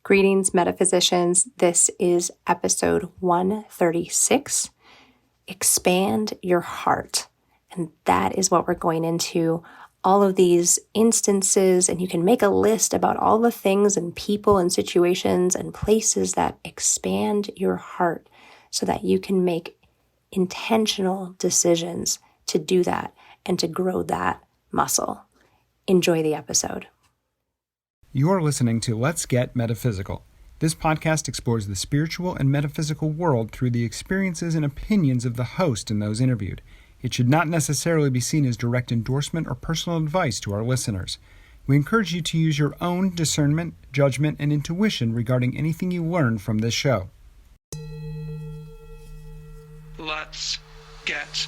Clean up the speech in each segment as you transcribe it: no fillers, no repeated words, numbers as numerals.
Greetings, metaphysicians. This is episode 136, Expand Your Heart. And that is what we're going into, all of these instances, and you can make a list about all the things and people and situations and places that expand your heart so that you can make intentional decisions to do that and to grow that muscle. Enjoy the episode. You're listening to Let's Get Metaphysical. This podcast explores the spiritual and metaphysical world through the experiences and opinions of the host and those interviewed. It should not necessarily be seen as direct endorsement or personal advice to our listeners. We encourage you to use your own discernment, judgment, and intuition regarding anything you learn from this show. Let's get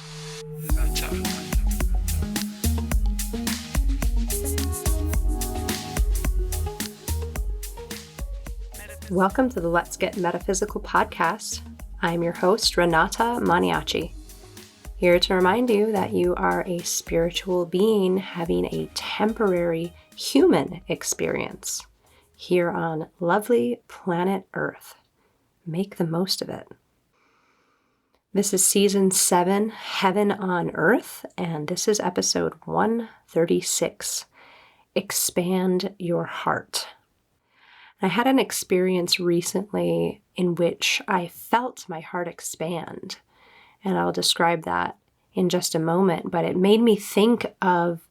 meta. Welcome to the Let's Get Metaphysical podcast. I'm your host, Renata Maniaci, here to remind you that you are a spiritual being having a temporary human experience here on lovely planet Earth. Make the most of it. This is season 7, Heaven on Earth, and this is episode 136, Expand Your Heart. I had an experience recently in which I felt my heart expand, and I'll describe that in just a moment, but it made me think of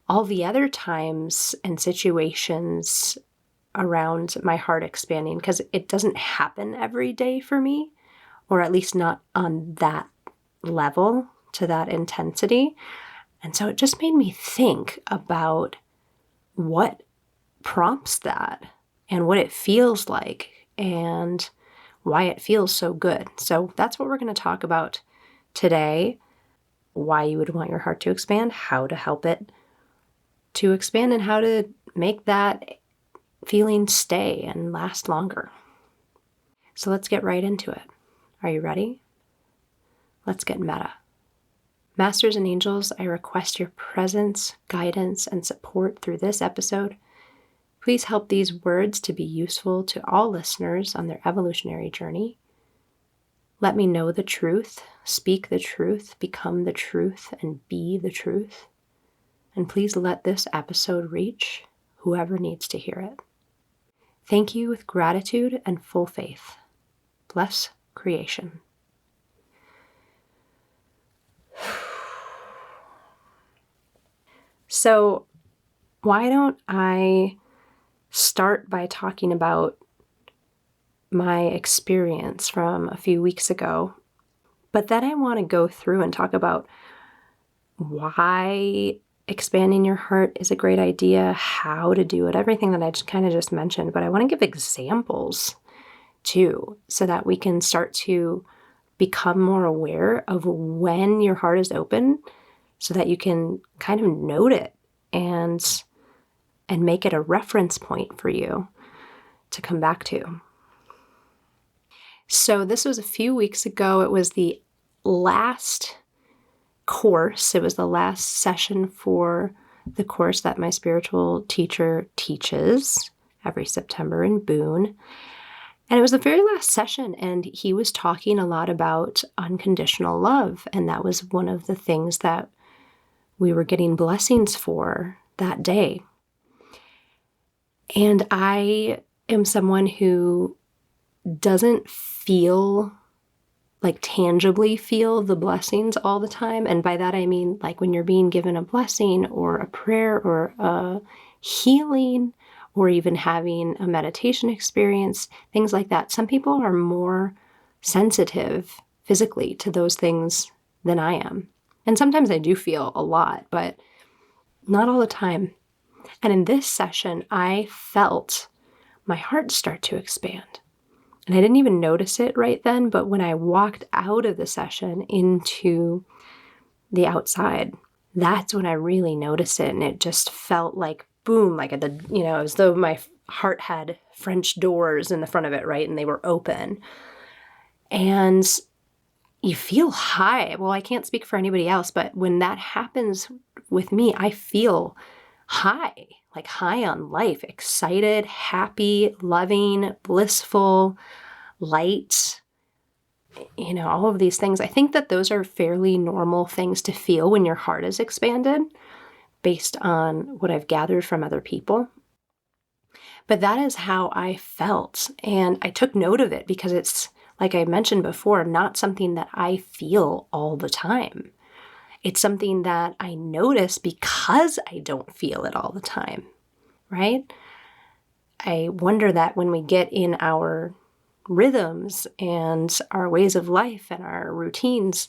all the other times and situations around my heart expanding, because it doesn't happen every day for me, or at least not on that level, to that intensity. And so it just made me think about what prompts that, and what it feels like, and why it feels so good. So that's what we're going to talk about today. Why you would want your heart to expand, how to help it to expand, and how to make that feeling stay and last longer. So let's get right into it. Are you ready? Let's get meta. Masters and angels, I request your presence, guidance, and support through this episode. Please help these words to be useful to all listeners on their evolutionary journey. Let me know the truth, speak the truth, become the truth, and be the truth. And please let this episode reach whoever needs to hear it. Thank you with gratitude and full faith. Bless creation. So, why don't I start by talking about my experience from a few weeks ago, but then I want to go through and talk about why expanding your heart is a great idea, how to do it, everything that I just mentioned, but I want to give examples too, so that we can start to become more aware of when your heart is open, so that you can kind of note it and make it a reference point for you to come back to. So this was a few weeks ago. It was the last course. It was the last session for the course that my spiritual teacher teaches every September in Boone. And it was the very last session, and he was talking a lot about unconditional love. And that was one of the things that we were getting blessings for that day. And I am someone who doesn't tangibly feel the blessings all the time. And by that I mean like when you're being given a blessing or a prayer or a healing or even having a meditation experience, things like that. Some people are more sensitive physically to those things than I am. And sometimes I do feel a lot, but not all the time. And in this session, I felt my heart start to expand. And I didn't even notice it right then, but when I walked out of the session into the outside, that's when I really noticed it. And it just felt like boom, like as though my heart had French doors in the front of it, right? And they were open. And you feel high. Well, I can't speak for anybody else, but when that happens with me, I feel high, like high on life, excited, happy, loving, blissful, light, all of these things. I think that those are fairly normal things to feel when your heart is expanded based on what I've gathered from other people. But that is how I felt. And I took note of it because it's, like I mentioned before, not something that I feel all the time. It's something that I notice because I don't feel it all the time, right? I wonder that when we get in our rhythms and our ways of life and our routines,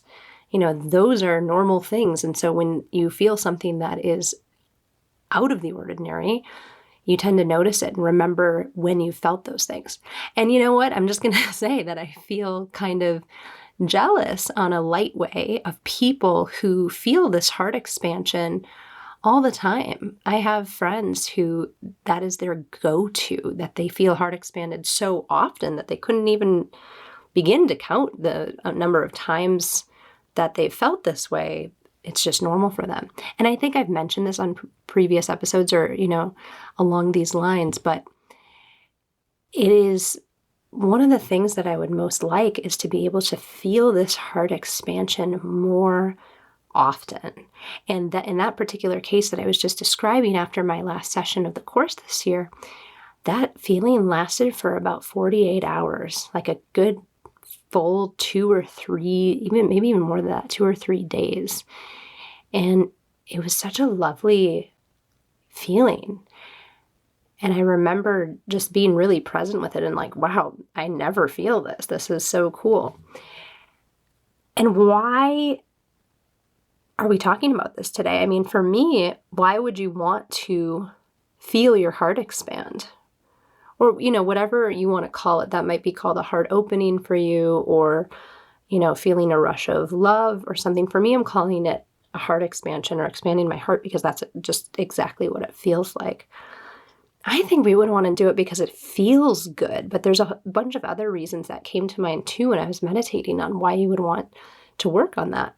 those are normal things. And so when you feel something that is out of the ordinary, you tend to notice it and remember when you felt those things. And you know what? I'm just going to say that I feel kind of jealous on a light way of people who feel this heart expansion all the time. I have friends who that is their go-to, that they feel heart expanded so often that they couldn't even begin to count the number of times that they've felt this way. It's just normal for them. And I think I've mentioned this on previous episodes or, along these lines, but it is one of the things that I would most like is to be able to feel this heart expansion more often. And that in that particular case that I was just describing after my last session of the course this year, that feeling lasted for about 48 hours, like a good full 2 or 3, maybe even more than that, 2 or 3 days. And it was such a lovely feeling. And I remember just being really present with it and like, wow, I never feel this. This is so cool. And why are we talking about this today? I mean, for me, why would you want to feel your heart expand? Or, whatever you want to call it. That might be called a heart opening for you or, feeling a rush of love or something. For me, I'm calling it a heart expansion or expanding my heart because that's just exactly what it feels like. I think we would want to do it because it feels good, but there's a bunch of other reasons that came to mind too when I was meditating on why you would want to work on that.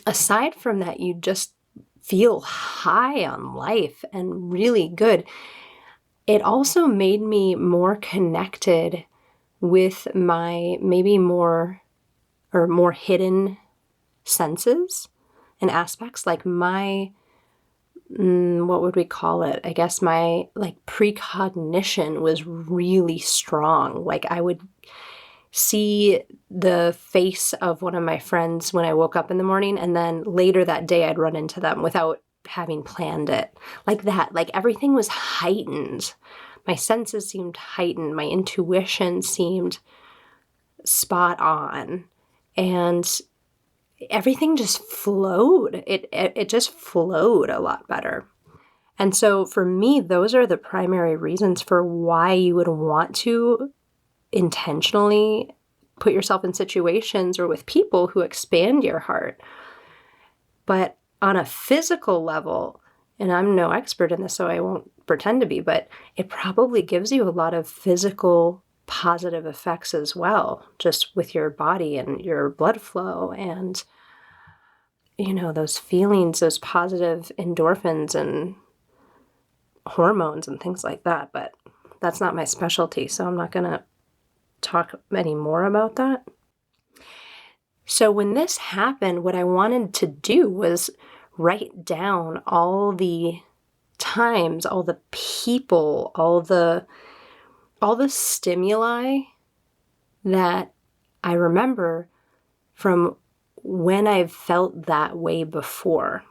Aside from that, you just feel high on life and really good. It also made me more connected with my maybe more hidden senses and aspects, like my what would we call it? I guess my precognition was really strong. Like I would see the face of one of my friends when I woke up in the morning, and then later that day I'd run into them without having planned it. Like that. Like everything was heightened. My senses seemed heightened. My intuition seemed spot on. And everything just flowed. It just flowed a lot better. And so for me, those are the primary reasons for why you would want to intentionally put yourself in situations or with people who expand your heart. But on a physical level, and I'm no expert in this, so I won't pretend to be, but it probably gives you a lot of physical positive effects as well, just with your body and your blood flow and, those feelings, those positive endorphins and hormones and things like that. But that's not my specialty, so I'm not going to talk any more about that. So when this happened, what I wanted to do was write down all the times, all the people, all the stimuli that I remember from when I've felt that way before.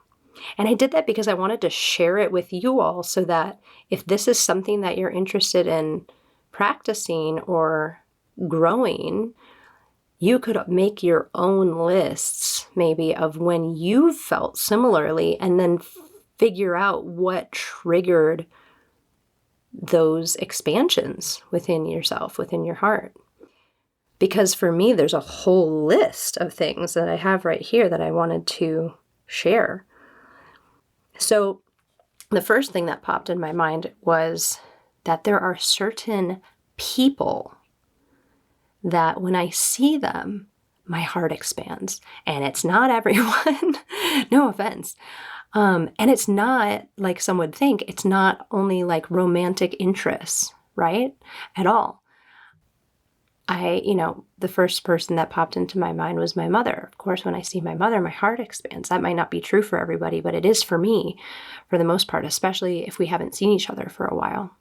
And I did that because I wanted to share it with you all so that if this is something that you're interested in practicing or growing, you could make your own lists maybe of when you felt similarly and then figure out what triggered those expansions within yourself, within your heart. Because for me, there's a whole list of things that I have right here that I wanted to share. So the first thing that popped in my mind was that there are certain people that when I see them, my heart expands. And it's not everyone, no offense. And it's not like some would think, it's not only like romantic interests, right? At all. The first person that popped into my mind was my mother. Of course, when I see my mother, my heart expands. That might not be true for everybody, but it is for me for the most part, especially if we haven't seen each other for a while.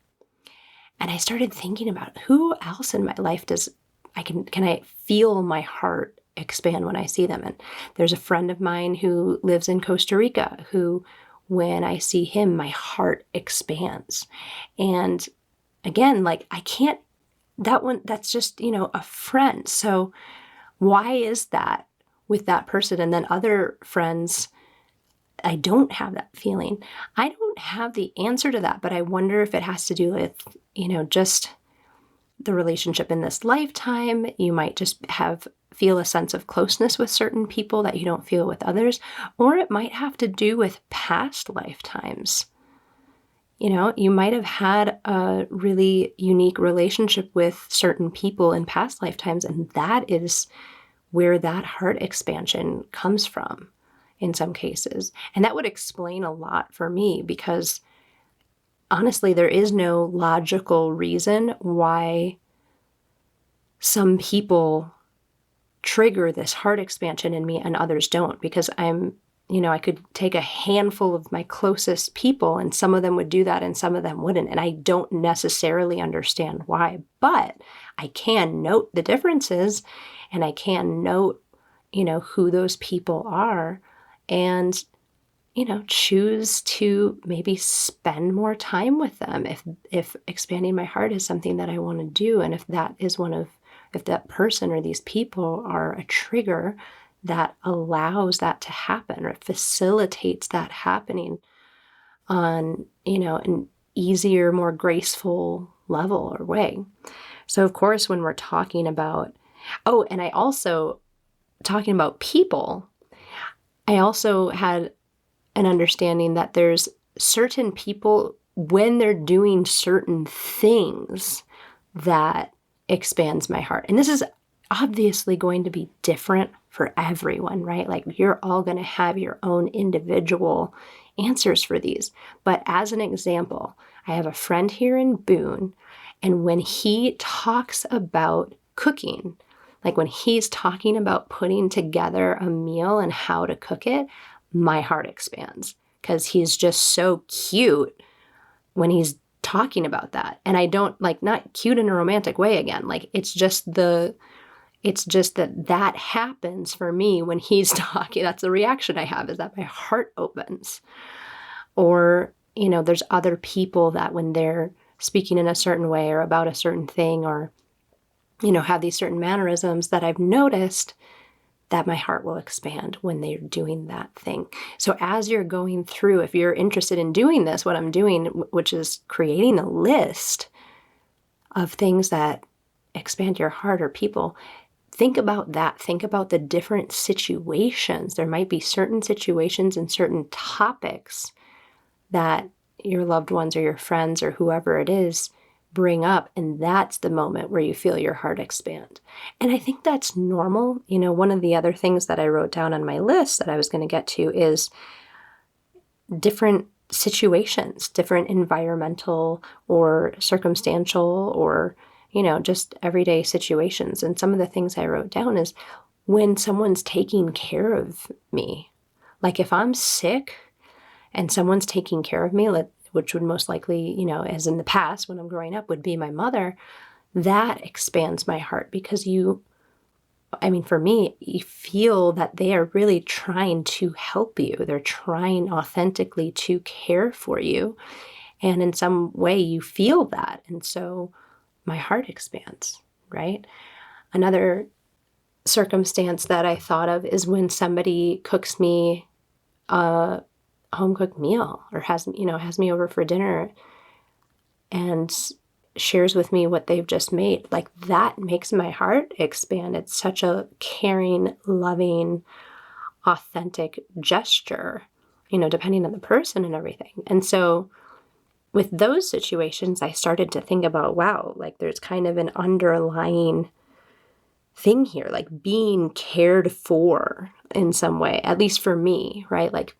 And I started thinking about who else in my life can I feel my heart expand when I see them? And there's a friend of mine who lives in Costa Rica who, when I see him, my heart expands. And again, like that's just, a friend. So why is that with that person? And then other friends, I don't have that feeling. I don't have the answer to that, but I wonder if it has to do with, just the relationship in this lifetime. You might just feel a sense of closeness with certain people that you don't feel with others, or it might have to do with past lifetimes. You might have had a really unique relationship with certain people in past lifetimes, and that is where that heart expansion comes from in some cases. And that would explain a lot for me because honestly, there is no logical reason why some people trigger this heart expansion in me and others don't, because I could take a handful of my closest people and some of them would do that and some of them wouldn't. And I don't necessarily understand why, but I can note the differences and I can note, who those people are and, choose to maybe spend more time with them if expanding my heart is something that I want to do. And if that person or these people are a trigger that allows that to happen or facilitates that happening on, an easier, more graceful level or way. So of course, when we're talking about, and I also, talking about people, I also had an understanding that there's certain people when they're doing certain things that expands my heart. And this is obviously going to be different for everyone, right? Like you're all going to have your own individual answers for these. But as an example, I have a friend here in Boone, and when he talks about cooking, like when he's talking about putting together a meal and how to cook it, my heart expands because he's just so cute when he's talking about that. And I don't not cute in a romantic way again. Like it's just that happens for me when he's talking. That's the reaction I have, is that my heart opens. Or, there's other people that when they're speaking in a certain way or about a certain thing or, have these certain mannerisms that I've noticed that my heart will expand when they're doing that thing. So as you're going through, if you're interested in doing this, what I'm doing, which is creating a list of things that expand your heart or people, think about that. Think about the different situations. There might be certain situations and certain topics that your loved ones or your friends or whoever it is bring up, and that's the moment where you feel your heart expand. And I think that's normal. One of the other things that I wrote down on my list that I was going to get to is different situations, different environmental or circumstantial or, just everyday situations. And some of the things I wrote down is when someone's taking care of me. Like if I'm sick and someone's taking care of me, which would most likely, as in the past when I'm growing up, would be my mother, that expands my heart because for me, you feel that they are really trying to help you. They're trying authentically to care for you. And in some way you feel that. And so my heart expands, right? Another circumstance that I thought of is when somebody cooks me a home-cooked meal or has me over for dinner and shares with me what they've just made. Like that makes my heart expand. It's such a caring, loving, authentic gesture, depending on the person and everything. And so with those situations, I started to think about, wow, like there's kind of an underlying thing here, like being cared for in some way, at least for me, right? Like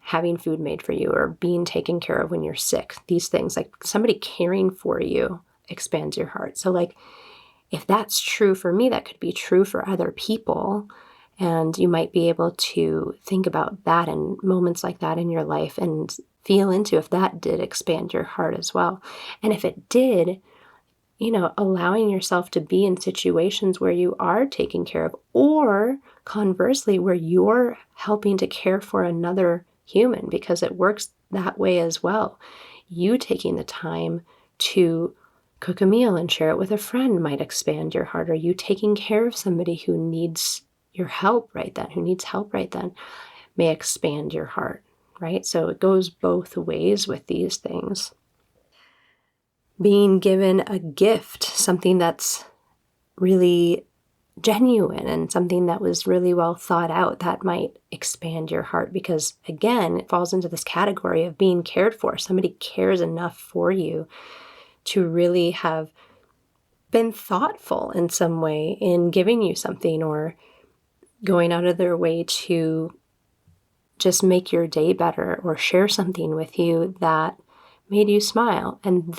having food made for you or being taken care of when you're sick. These things, like somebody caring for you, expands your heart. So like, if that's true for me, that could be true for other people. And you might be able to think about that and moments like that in your life and feel into if that did expand your heart as well. And if it did, allowing yourself to be in situations where you are taken care of, or conversely, where you're helping to care for another human, because it works that way as well. You taking the time to cook a meal and share it with a friend might expand your heart, or you taking care of somebody who needs your help right then, who needs help right then, may expand your heart, right? So it goes both ways with these things. Being given a gift, something that's really genuine and something that was really well thought out, that might expand your heart, because again, it falls into this category of being cared for. Somebody cares enough for you to really have been thoughtful in some way in giving you something, or going out of their way to just make your day better, or share something with you that made you smile. And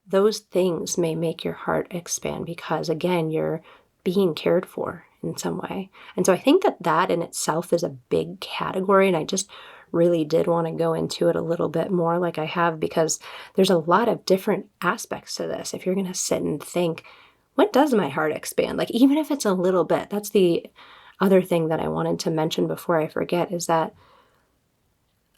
those things may make your heart expand, because again, you're being cared for in some way. And so I think that in itself is a big category. And I just really did want to go into it a little bit more like I have, because there's a lot of different aspects to this. If you're going to sit and think, what does my heart expand? Like, even if it's a little bit, that's the other thing that I wanted to mention before I forget, is that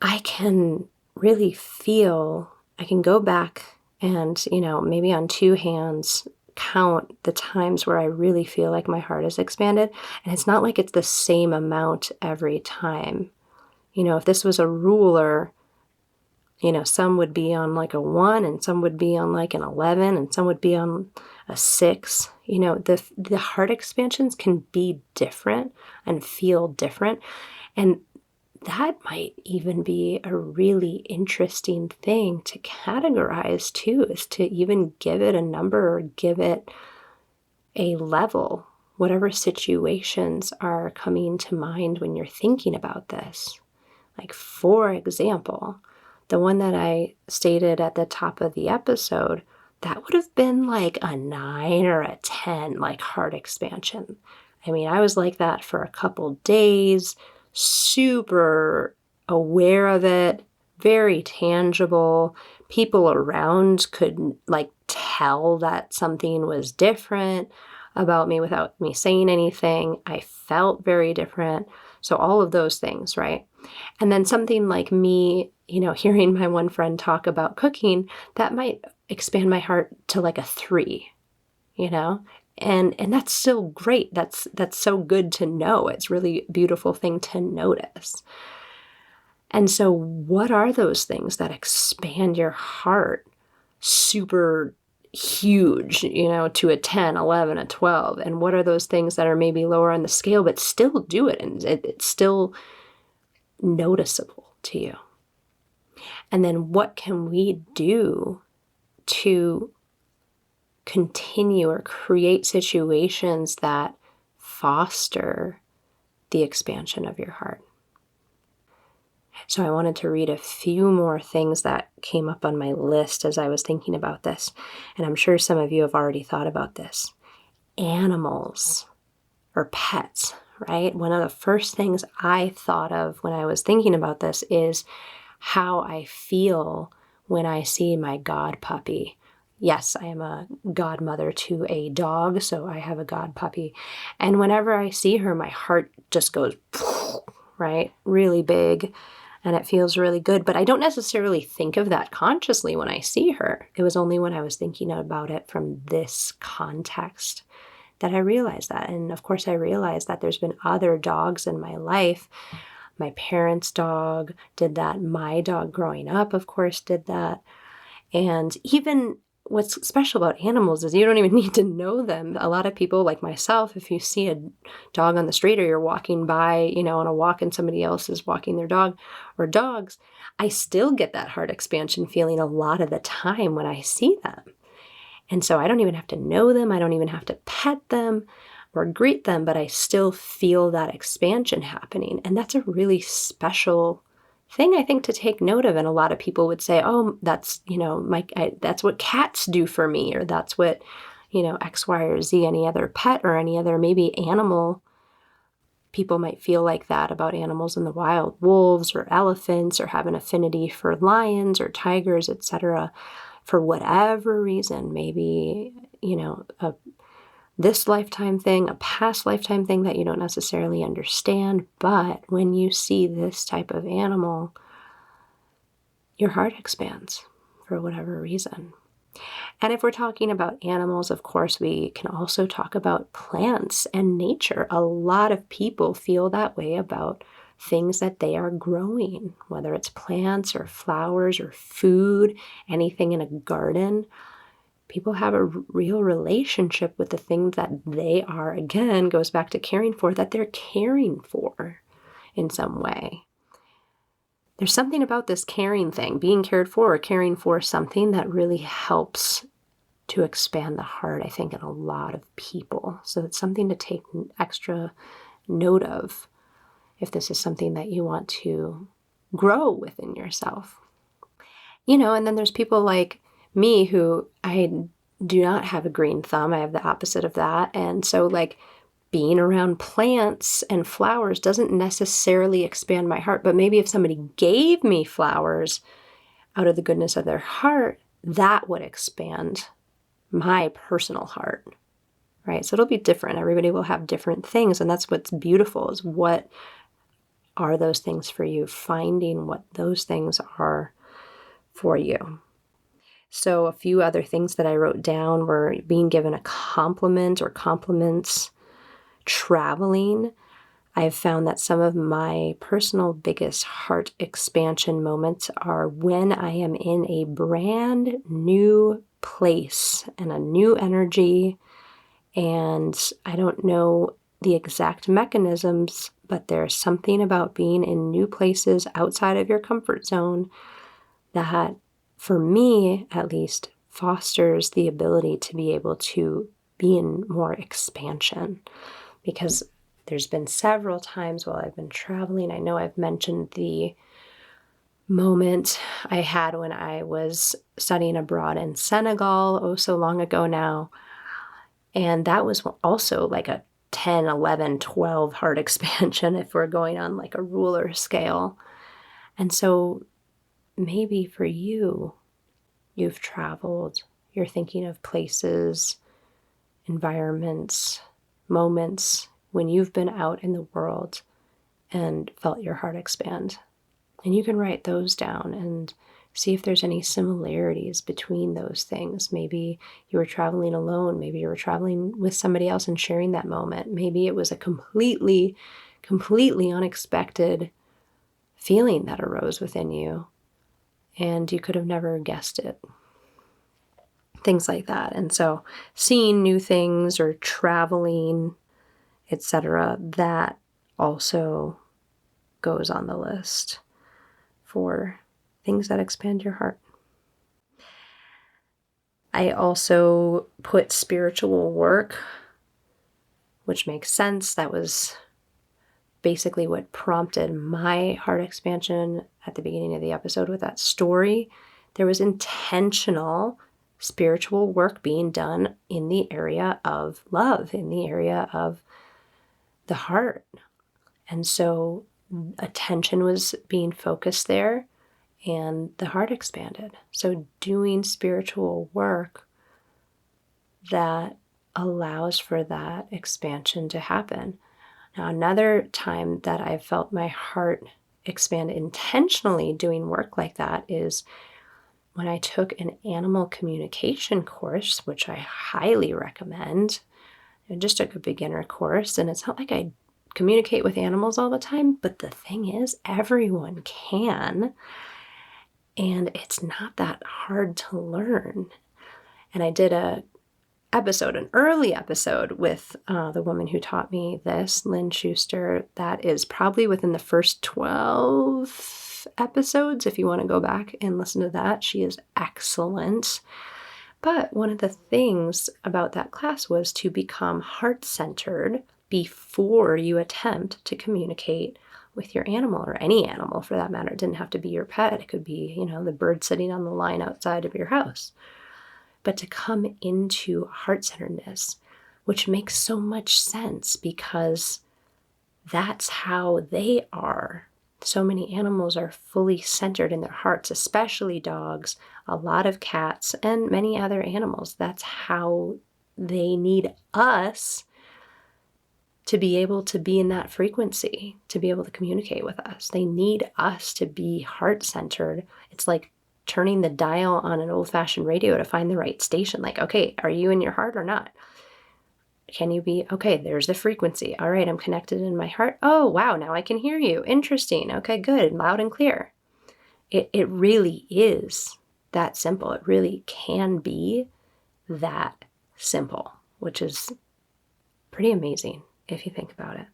I can really feel, I can go back and, maybe on two hands, count the times where I really feel like my heart is expanded. And it's not like it's the same amount every time. If this was a ruler, some would be on like a 1, and some would be on like an 11, and some would be on a 6. The heart expansions can be different and feel different. And that might even be a really interesting thing to categorize too, is to even give it a number or give it a level, whatever situations are coming to mind when you're thinking about this. Like, for example, the one that I stated at the top of the episode, that would have been like a 9 or a 10, like heart expansion. I mean, I was like that for a couple days, super aware of it, very tangible. People around could like tell that something was different about me without me saying anything. I felt very different. So all of those things, right? And then something like me, hearing my one friend talk about cooking, that might expand my heart to like a 3, And that's still great. That's so good to know. It's really a beautiful thing to notice. And so what are those things that expand your heart super huge, to a 10, 11, a 12? And what are those things that are maybe lower on the scale but still do it, and it's still noticeable to you? And then what can we do to continue or create situations that foster the expansion of your heart? So I wanted to read a few more things that came up on my list as I was thinking about this. And I'm sure some of you have already thought about this. Animals or pets, right? One of the first things I thought of when I was thinking about this is how I feel when I see my god puppy. Yes, I am a godmother to a dog, so I have a god puppy. And whenever I see her, my heart just goes, right? Really big. And it feels really good. But I don't necessarily think of that consciously when I see her. It was only when I was thinking about it from this context that I realized that. And of course, I realized that there's been other dogs in my life. My parents' dog did that. My dog growing up, of course, did that. And even what's special about animals is you don't even need to know them. A lot of people like myself, if you see a dog on the street, or you're walking by, on a walk, and somebody else is walking their dog or dogs, I still get that heart expansion feeling a lot of the time when I see them. And so I don't even have to know them. I don't even have to pet them or greet them, but I still feel that expansion happening. And that's a really special thing I think to take note of. And a lot of people would say, oh, that's, that's what cats do for me, or that's what, X, Y, or Z, any other pet or any other maybe animal. People might feel like that about animals in the wild, wolves or elephants, or have an affinity for lions or tigers, etc. For whatever reason, maybe, this lifetime thing, a past lifetime thing that you don't necessarily understand. But when you see this type of animal, your heart expands for whatever reason. And if we're talking about animals, of course, we can also talk about plants and nature. A lot of people feel that way about things that they are growing, whether it's plants or flowers or food, anything in a garden. People have a real relationship with the things that they are, again, goes back to caring for, that they're caring for in some way. There's something about this caring thing, being cared for or caring for something, that really helps to expand the heart, I think, in a lot of people. So it's something to take extra note of if this is something that you want to grow within yourself. And then there's people like me who I do not have a green thumb. I have the opposite of that. And so being around plants and flowers doesn't necessarily expand my heart, but maybe if somebody gave me flowers out of the goodness of their heart, that would expand my personal heart, right? So it'll be different. Everybody will have different things. And that's what's beautiful, is what are those things for you, finding what those things are for you. So a few other things that I wrote down were being given a compliment or compliments, traveling. I've found that some of my personal biggest heart expansion moments are when I am in a brand new place and a new energy, and I don't know the exact mechanisms, but there's something about being in new places outside of your comfort zone that, for me at least, fosters the ability to be able to be in more expansion. Because there's been several times while I've been traveling, I know I've mentioned the moment I had when I was studying abroad in Senegal, oh so long ago now. And that was also like a 10, 11, 12 heart expansion if we're going on like a ruler scale. And so maybe for you, you've traveled, you're thinking of places, environments, moments when you've been out in the world and felt your heart expand. And you can write those down and see if there's any similarities between those things. Maybe you were traveling alone. Maybe you were traveling with somebody else and sharing that moment. Maybe it was a completely unexpected feeling that arose within you, and you could have never guessed it. Things like that. And so seeing new things or traveling, etc., that also goes on the list for things that expand your heart. I also put spiritual work, which makes sense. That was basically what prompted my heart expansion at the beginning of the episode with that story. There was intentional spiritual work being done in the area of love, in the area of the heart. And so attention was being focused there, and the heart expanded. So doing spiritual work that allows for that expansion to happen. Now, another time that I felt my heart expand intentionally doing work like that is when I took an animal communication course, which I highly recommend. I just took a beginner course, and it's not like I communicate with animals all the time, but the thing is, everyone can, and it's not that hard to learn. And I did an early episode with the woman who taught me this, Lynn Schuster, that is probably within the first 12 episodes. If you want to go back and listen to that, she is excellent. But one of the things about that class was to become heart-centered before you attempt to communicate with your animal, or any animal for that matter. It didn't have to be your pet. It could be, the bird sitting on the line outside of your house. But to come into heart-centeredness, which makes so much sense because that's how they are. So many animals are fully centered in their hearts, especially dogs, a lot of cats, and many other animals. That's how they need us to be able to be in that frequency, to be able to communicate with us. They need us to be heart-centered. It's like turning the dial on an old-fashioned radio to find the right station. Like, okay, are you in your heart or not? Can you be, okay, there's the frequency. All right, I'm connected in my heart. Oh, wow, now I can hear you. Interesting. Okay, good. Loud and clear. It really is that simple. It really can be that simple, which is pretty amazing if you think about it.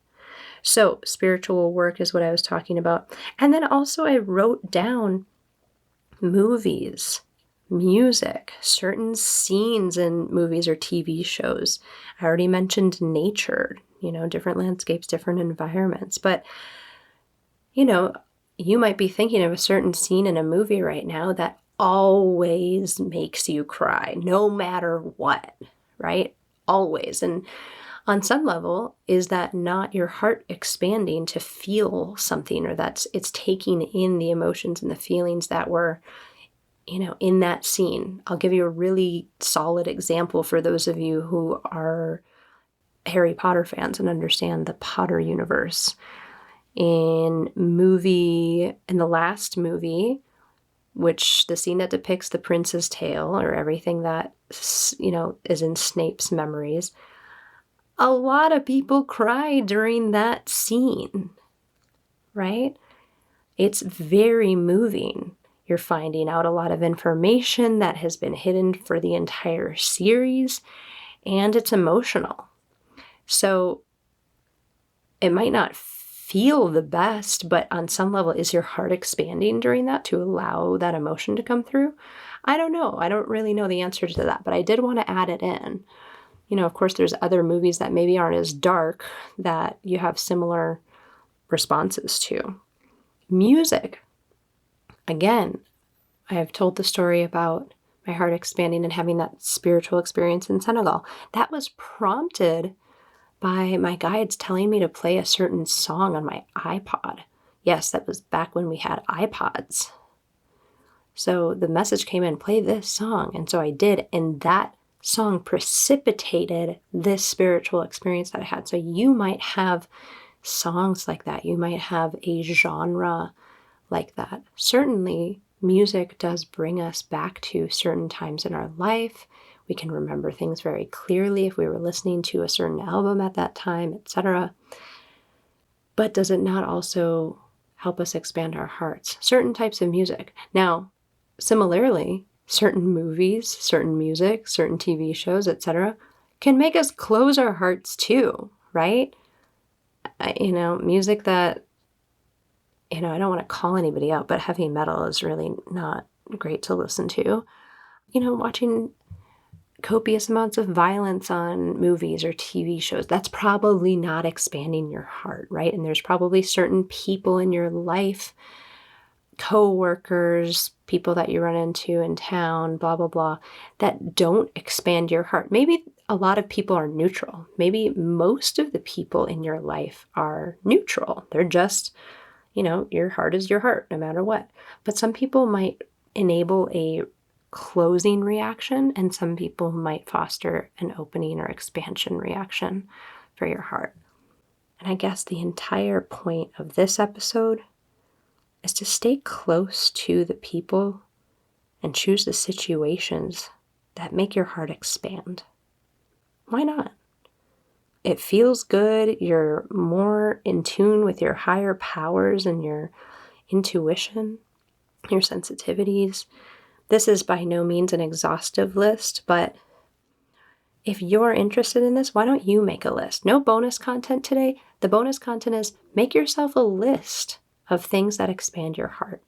So spiritual work is what I was talking about. And then also I wrote down movies, music, certain scenes in movies or TV shows. I already mentioned nature, different landscapes, different environments. But, you might be thinking of a certain scene in a movie right now that always makes you cry, no matter what, right? Always. And on some level, is that not your heart expanding to feel something, or it's taking in the emotions and the feelings that were in that scene? I'll give you a really solid example for those of you who are Harry Potter fans and understand the Potter universe. In the last movie, which the scene that depicts the prince's tale, or everything that, is in Snape's memories, a lot of people cry during that scene, right? It's very moving. You're finding out a lot of information that has been hidden for the entire series, and it's emotional. So it might not feel the best, but on some level, is your heart expanding during that to allow that emotion to come through? I don't know. I don't really know the answer to that, but I did want to add it in. Of course, there's other movies that maybe aren't as dark that you have similar responses to. Music. Again, I have told the story about my heart expanding and having that spiritual experience in Senegal. That was prompted by my guides telling me to play a certain song on my iPod. Yes, that was back when we had iPods. So the message came in, play this song. And so I did. And that song precipitated this spiritual experience that I had. So you might have songs like that. You might have a genre like that. Certainly, music does bring us back to certain times in our life. We can remember things very clearly if we were listening to a certain album at that time, etc. But does it not also help us expand our hearts? Certain types of music. Now, similarly, certain movies, certain music, certain TV shows, etc., can make us close our hearts too, right? Music that, I don't want to call anybody out, but heavy metal is really not great to listen to. Watching copious amounts of violence on movies or TV shows, that's probably not expanding your heart, right? And there's probably certain people in your life, co-workers, people that you run into in town, blah, blah, blah, that don't expand your heart. Maybe a lot of people are neutral. Maybe most of the people in your life are neutral. They're just, your heart is your heart, no matter what. But some people might enable a closing reaction, and some people might foster an opening or expansion reaction for your heart. And I guess the entire point of this episode is to stay close to the people and choose the situations that make your heart expand. Why not? It feels good. You're more in tune with your higher powers and your intuition, your sensitivities. This is by no means an exhaustive list, but if you're interested in this, why don't you make a list? No bonus content today. The bonus content is make yourself a list of things that expand your heart.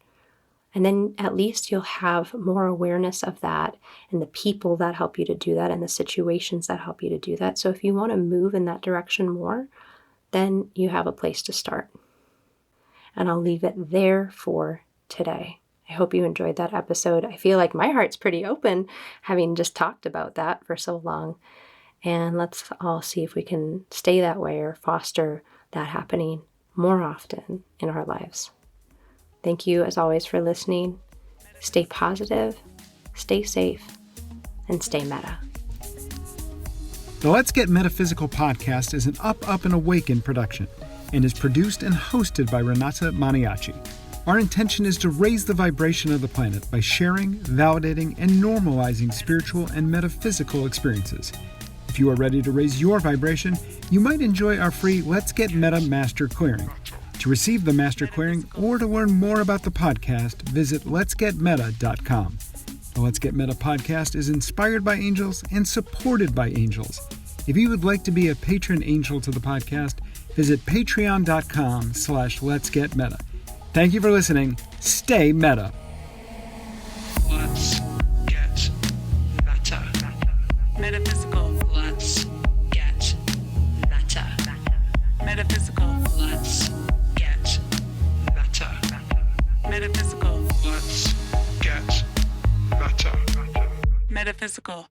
And then at least you'll have more awareness of that and the people that help you to do that and the situations that help you to do that. So if you want to move in that direction more, then you have a place to start. And I'll leave it there for today. I hope you enjoyed that episode. I feel like my heart's pretty open having just talked about that for so long. And let's all see if we can stay that way or foster that happening more often in our lives. Thank you, as always, for listening. Stay positive, stay safe, and stay meta. The Let's Get Metaphysical podcast is an Up and Awaken production and is produced and hosted by Renata Maniaci. Our intention is to raise the vibration of the planet by sharing, validating, and normalizing spiritual and metaphysical experiences. If you are ready to raise your vibration, you might enjoy our free Let's Get Meta Master Clearing. To receive the Master Clearing or to learn more about the podcast, visit letsgetmeta.com. The Let's Get Meta podcast is inspired by angels and supported by angels. If you would like to be a patron angel to the podcast, visit patreon.com/letsgetmeta. Thank you for listening. Stay meta. Let's get meta. Metaphysical. Let's get meta. Metaphysical. Let's get meta. Metaphysical. Let's get meta. Metaphysical.